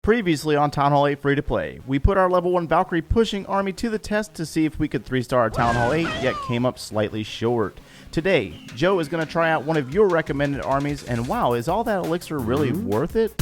Previously on Town Hall 8 Free to Play, we put our level 1 Valkyrie pushing army to the test to see if we could 3-star our Town Hall 8, yet came up slightly short. Today, Joe is going to try out one of your recommended armies, and wow, is all that elixir really worth it?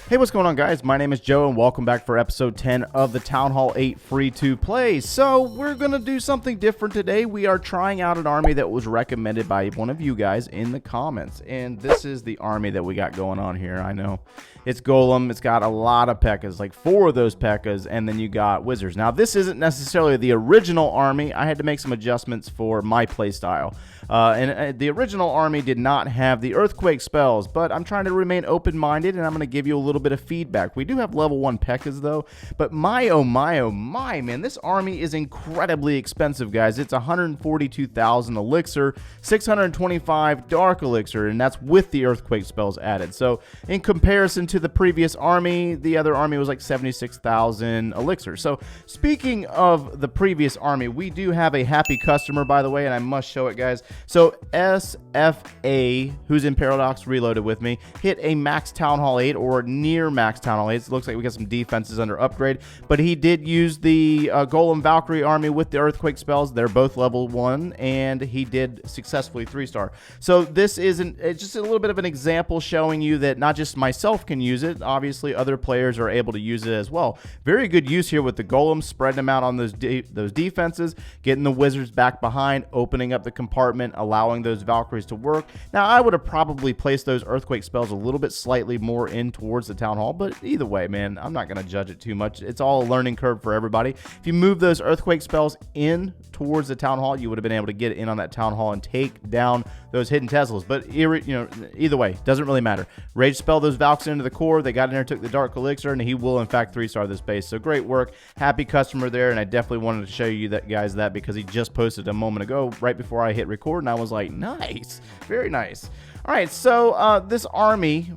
Hey, what's going on, guys? My name is Joe, and welcome back for episode 10 of the Town Hall 8 Free to Play. So, we're going to do something different today. We are trying out an army that was recommended by one of you guys in the comments, and this is the army that we got going on here. I know it's Golem. It's got a lot of Pekkas, like 4 of those Pekkas, and then you got Wizards. Now, this isn't necessarily the original army. I had to make some adjustments for my playstyle. The original army did not have the Earthquake spells, but I'm trying to remain open-minded, and I'm going to give you a little bit of feedback. We do have level 1 Pekkas, though, but my, oh my, oh my, man, this army is incredibly expensive, guys. It's 142,000 elixir, 625 dark elixir, and that's with the Earthquake spells added. So, in comparison to the previous army, the other army was like 76,000 elixir. So, speaking of the previous army, we do have a happy customer, by the way, and I must show it, guys. So SFA, who's in PDX Reloaded with me, hit a max Town Hall 8 or near max Town Hall 8. It looks like we got some defenses under upgrade, but he did use the Golem Valkyrie army with the Earthquake spells. They're both level 1, and he did successfully 3-star. So this isn't, it's just a little bit of an example showing you that not just myself can use it, obviously other players are able to use it as well. Very good use here with the Golem, spreading them out on those defenses, getting the Wizards back behind, opening up the compartment, allowing those Valkyries to work. Now, I would have probably placed those Earthquake spells a little bit slightly more in towards the Town Hall, but either way, man, I'm not going to judge it too much. It's all a learning curve for everybody. If you move those Earthquake spells in towards the Town Hall, you would have been able to get in on that Town Hall and take down those hidden Teslas. But either way, doesn't really matter. Rage spell those Valks into the core. They got in there, took the Dark Elixir, and he will in fact 3-star this base. So great work, happy customer there, and I definitely wanted to show you that, guys, that because he just posted a moment ago right before I hit record, and I was like, nice, very nice. All right, so this army,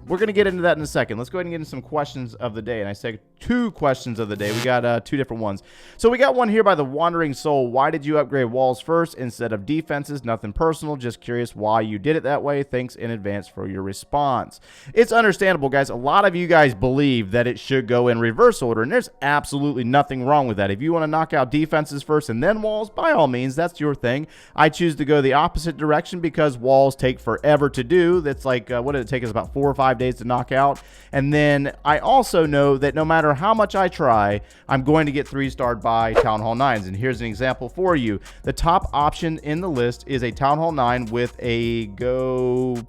we're going to get into that in a second. Let's go ahead and get into some questions of the day. And I say 2 questions of the day. We got 2 different ones. So we got one here by the Wandering Soul. Why did you upgrade walls first instead of defenses? Nothing personal. Just curious why you did it that way. Thanks in advance for your response. It's understandable, guys. A lot of you guys believe that it should go in reverse order. And there's absolutely nothing wrong with that. If you want to knock out defenses first and then walls, by all means, that's your thing. I choose to go the opposite direction because walls take forever to do. That's like, what did it take us? About 4 or 5 days to knock out. And then I also know that no matter how much I try, I'm going to get 3-starred by Town Hall 9s. And here's an example for you. The top option in the list is a Town Hall 9 with a Pekka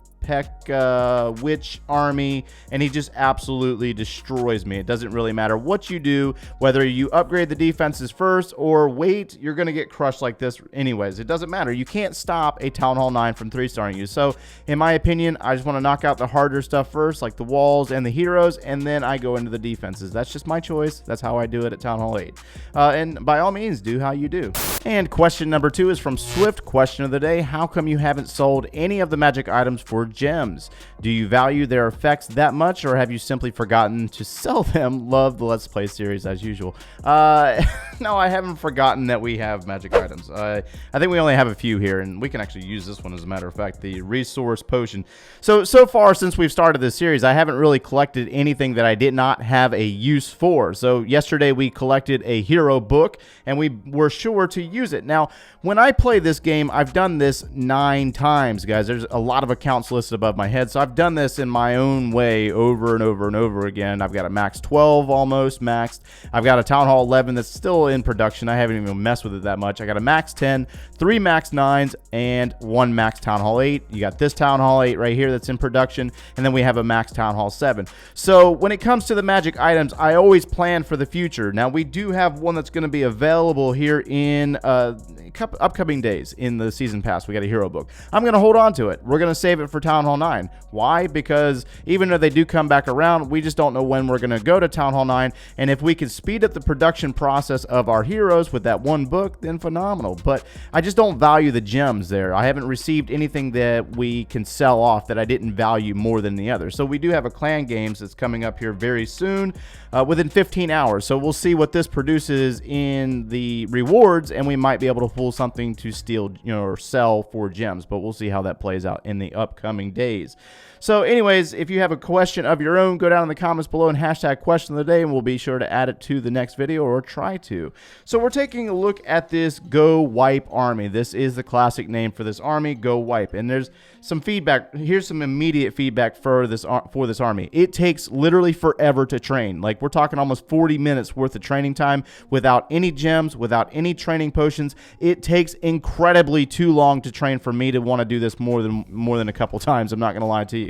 Witch army, and he just absolutely destroys me. It doesn't really matter what you do, whether you upgrade the defenses first or wait, you're going to get crushed like this anyways. It doesn't matter. You can't stop a Town Hall 9 from 3-starring you. So in my opinion, I just want to knock out the harder stuff first, like the walls and the heroes, and then I go into the defenses. That's just my choice. That's how I do it at Town Hall 8. And by all means, do how you do. And question number 2 is from Swift. Question of the day: how come you haven't sold any of the magic items for gems? Do you value their effects that much, or have you simply forgotten to sell them? Love the Let's Play series as usual. No, I haven't forgotten that we have magic items. I think we only have a few here, and we can actually use this one as a matter of fact, the Resource Potion. So far since we've started this series, I haven't really collected anything that I did not have a use for. So yesterday we collected a hero book, and we were sure to use it. Now, when I play this game, I've done this 9 times, guys. There's a lot of accounts listed above my head, so I've done this in my own way over and over and over again. I've got a max 12 almost maxed. I've got a Town Hall 11 that's still in production. I haven't even messed with it that much. I got a max 10, 3 max 9s, and 1 max Town Hall 8. You got this Town Hall 8 right here that's in production, and then we have a max Town Hall 7. So when it comes to the magic items, I always plan for the future. Now, we do have one that's going to be available here in upcoming days in the season pass. We got a hero book. I'm going to hold on to it. We're going to save it for Town Town Hall 9. Why? Because even though they do come back around, we just don't know when we're going to go to Town Hall 9. And if we can speed up the production process of our heroes with that one book, then phenomenal. But I just don't value the gems there. I haven't received anything that we can sell off that I didn't value more than the other. So we do have a clan games that's coming up here very soon, within 15 hours. So we'll see what this produces in the rewards, and we might be able to pull something to steal, or sell for gems. But we'll see how that plays out in the upcoming days. So anyways, if you have a question of your own, go down in the comments below and hashtag question of the day, and we'll be sure to add it to the next video, or try to. So we're taking a look at this Go Wipe army. This is the classic name for this army, Go Wipe. And there's some feedback. Here's some immediate feedback for this army. It takes literally forever to train. Like, we're talking almost 40 minutes worth of training time without any gems, without any training potions. It takes incredibly too long to train for me to want to do this more than a couple times. I'm not going to lie to you.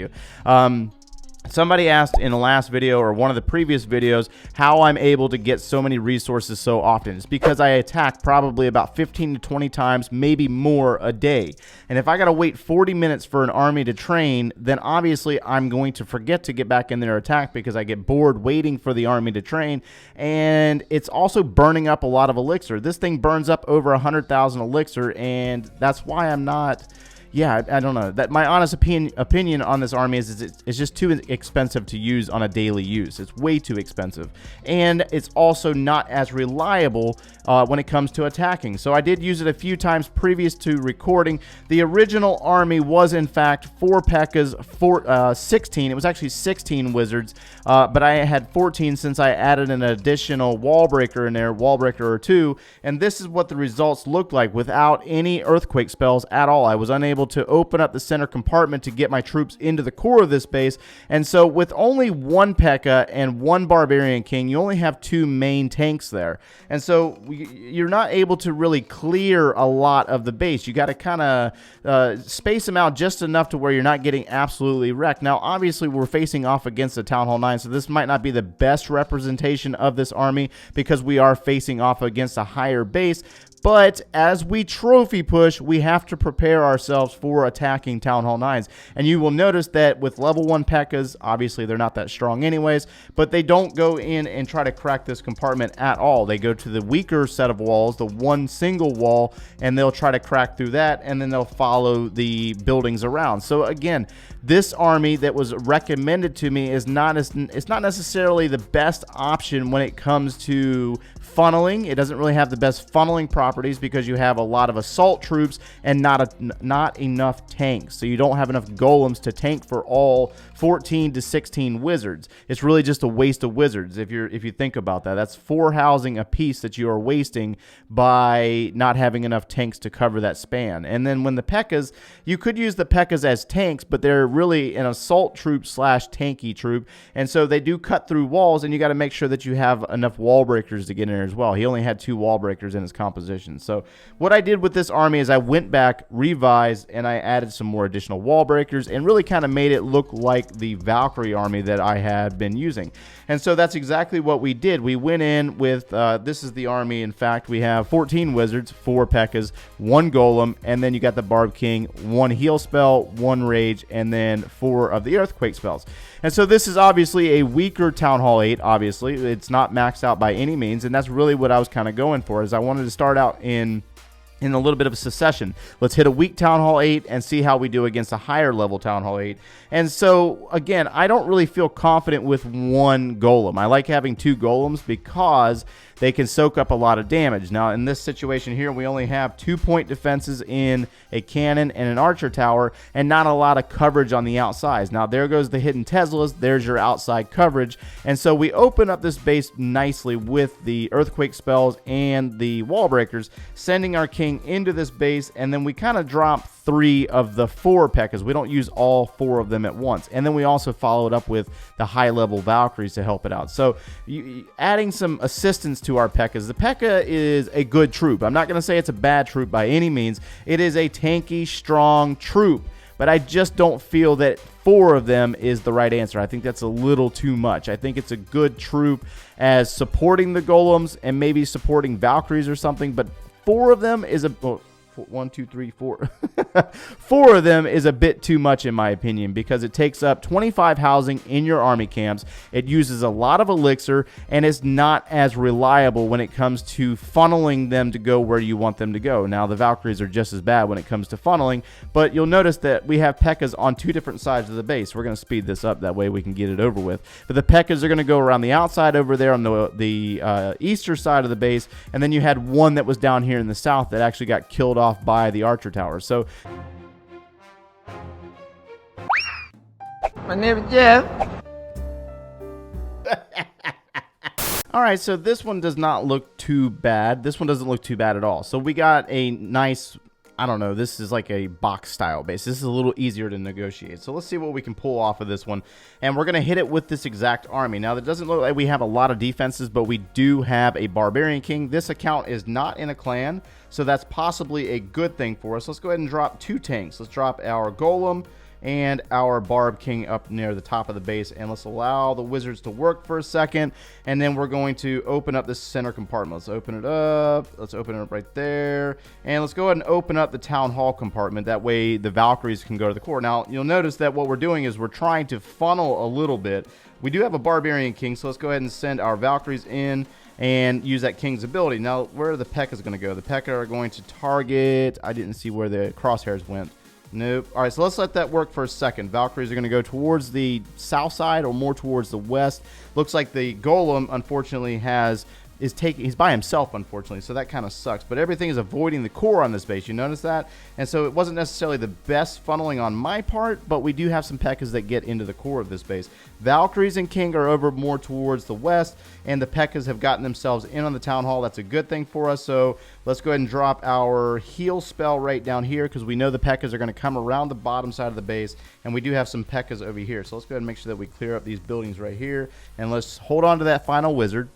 Somebody asked in the last video, or one of the previous videos, how I'm able to get so many resources so often. It's because I attack probably about 15 to 20 times, maybe more a day. And if I got to wait 40 minutes for an army to train, then obviously I'm going to forget to get back in there attack because I get bored waiting for the army to train. And it's also burning up a lot of elixir. This thing burns up over 100,000 elixir, and that's why I'm not... Yeah, I don't know. That my honest opinion on this army is it's just too expensive to use on a daily use. It's way too expensive. And it's also not as reliable when it comes to attacking. So I did use it a few times previous to recording. The original army was, in fact, 4 Pekkas, 16. It was actually 16 wizards, but I had 14 since I added an additional wall breaker in there, wall breaker or 2. And this is what the results looked like without any earthquake spells at all. I was unable to open up the center compartment to get my troops into the core of this base. And so with only 1 Pekka and 1 Barbarian King, you only have 2 main tanks there. And so you're not able to really clear a lot of the base. You got to kind of space them out just enough to where you're not getting absolutely wrecked. Now, obviously, we're facing off against the Town Hall 9, so this might not be the best representation of this army because we are facing off against a higher base. But as we trophy push, we have to prepare ourselves for attacking Town Hall 9s. And you will notice that with level 1 Pekkas, obviously they're not that strong anyways, but they don't go in and try to crack this compartment at all. They go to the weaker set of walls, the one single wall, and they'll try to crack through that, and then they'll follow the buildings around. So again, this army that was recommended to me is not necessarily the best option when it comes to funneling. It doesn't really have the best funneling properties because you have a lot of assault troops and not enough tanks. So you don't have enough golems to tank for all 14 to 16 wizards. It's really just a waste of wizards if you think about that. That's 4 housing a piece that you are wasting by not having enough tanks to cover that span. And then when the Pekkas, you could use the Pekkas as tanks, but they're really an assault troop slash tanky troop. And so they do cut through walls, and you got to make sure that you have enough wall breakers to get in there as well. He only had 2 wall breakers in his composition. So what I did with this army is I went back, revised, and I added some more additional wall breakers and really kind of made it look like the Valkyrie army that I had been using. And so that's exactly what we did. We went in with, this is the army. In fact, we have 14 wizards, 4 Pekkas, 1 golem, and then you got the Barb King, 1 heal spell, 1 rage, and then 4 of the earthquake spells. And so this is obviously a weaker Town Hall 8, obviously. It's not maxed out by any means, and that's really what I was kind of going for, is I wanted to start out in a little bit of a succession. Let's hit a weak Town Hall 8 and see how we do against a higher level Town Hall 8. And so, again, I don't really feel confident with 1 golem. I like having 2 golems because they can soak up a lot of damage. Now, in this situation here, we only have 2-point defenses in a cannon and an archer tower, and not a lot of coverage on the outsides. Now, there goes the hidden Teslas. There's your outside coverage. And so we open up this base nicely with the earthquake spells and the wall breakers, sending our king into this base, and then we kind of drop 3 of the 4 Pekkas. We don't use all 4 of them at once. And then we also followed up with the high-level Valkyries to help it out. So adding some assistance to our Pekkas. The Pekka is a good troop. I'm not going to say it's a bad troop by any means. It is a tanky, strong troop. But I just don't feel that 4 of them is the right answer. I think that's a little too much. I think it's a good troop as supporting the golems and maybe supporting Valkyries or something. But 4 of them is a... Well, 1, 2, 3, 4. 4 of them is a bit too much in my opinion, because it takes up 25 housing in your army camps. It uses a lot of elixir, and it's not as reliable when it comes to funneling them to go where you want them to go. Now, the Valkyries are just as bad when it comes to funneling, but you'll notice that we have Pekkas on 2 different sides of the base. We're going to speed this up, that way we can get it over with. But the Pekkas are going to go around the outside over there on the eastern side of the base, and then you had one that was down here in the south that actually got killed off by the archer tower. So my name is Jeff. all right, so this one does not look too bad. This one doesn't look too bad at all. So we got a nice, I don't know, this is like a box style base. This is a little easier to negotiate. So let's see what we can pull off of this one. And we're going to hit it with this exact army. Now, that doesn't look like we have a lot of defenses, but we do have a Barbarian King. This account is not in a clan, so that's possibly a good thing for us. Let's go ahead and drop 2 tanks. Let's drop our Golem and our Barb King up near the top of the base, and let's allow the wizards to work for a second, and then we're going to open up this center compartment. Let's open it up. Let's open it up right there, and let's go ahead and open up the town hall compartment. That way the Valkyries can go to the core. Now, you'll notice that what we're doing is we're trying to funnel a little bit. We do have a Barbarian King, so let's go ahead and send our Valkyries in and use that King's ability. Now, where are the Pekkas going to go? The Pekka are going to target, I didn't see where the crosshairs went. Nope. All right, so let's let that work for a second. Valkyries are going to go towards the south side or more towards the west. Looks like the Golem, unfortunately, he's by himself, unfortunately, so that kind of sucks. But everything is avoiding the core on this base. You notice that? And so it wasn't necessarily the best funneling on my part, but we do have some Pekkas that get into the core of this base. Valkyries and King are over more towards the west, and the Pekkas have gotten themselves in on the town hall. That's a good thing for us. So let's go ahead and drop our heal spell right down here, because we know the Pekkas are going to come around the bottom side of the base, and we do have some Pekkas over here. So let's go ahead and make sure that we clear up these buildings right here, and let's hold on to that final wizard.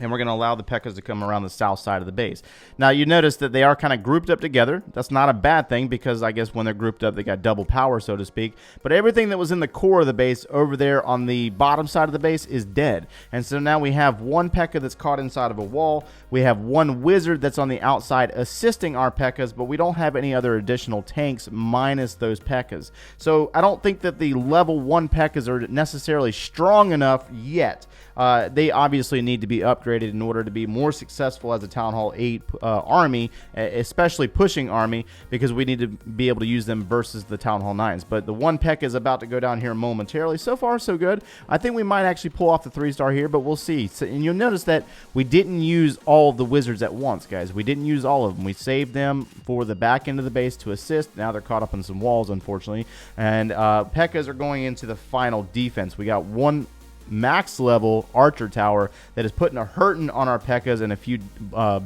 And we're going to allow the Pekkas to come around the south side of the base. Now, you notice that they are kind of grouped up together. That's not a bad thing, because I guess when they're grouped up, they got double power, so to speak. But everything that was in the core of the base over there on the bottom side of the base is dead. And so now we have one Pekka that's caught inside of a wall. We have one wizard that's on the outside assisting our Pekkas, but we don't have any other additional tanks minus those Pekkas. So I don't think that the level 1 Pekkas are necessarily strong enough yet. They obviously need to be upgraded in order to be more successful as a Town Hall 8 army, especially pushing army, because we need to be able to use them versus the Town Hall 9s. But the 1 Pekka is about to go down here momentarily. So far, so good. I think we might actually pull off the 3-star here, but we'll see. So, and you'll notice that we didn't use all of the wizards at once, guys. We didn't use all of them. We saved them for the back end of the base to assist. Now they're caught up in some walls, unfortunately. And Pekkas are going into the final defense. We got one max level archer tower that is putting a hurting on our Pekkas and a few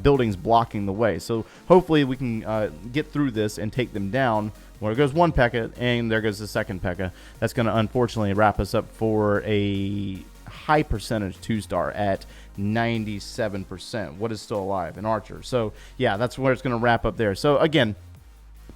buildings blocking the way. So hopefully we can get through this and take them down. Well, there goes one Pekka, and there goes the second Pekka. That's going to unfortunately wrap us up for a high percentage 2-star at 97%. What is still alive? An archer. So yeah, that's where it's going to wrap up there. So again,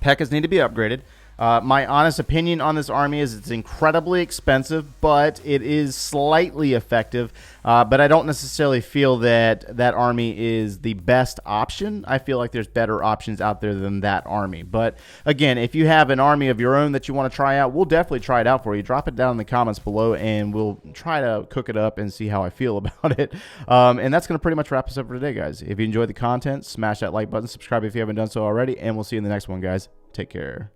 Pekkas need to be upgraded. My honest opinion on this army is it's incredibly expensive, but it is slightly effective. But I don't necessarily feel that that army is the best option. I feel like there's better options out there than that army. But again, if you have an army of your own that you want to try out, we'll definitely try it out for you. Drop it down in the comments below, and we'll try to cook it up and see how I feel about it. And that's going to pretty much wrap us up for today, guys. If you enjoyed the content, smash that like button, subscribe if you haven't done so already, and we'll see you in the next one, guys. Take care.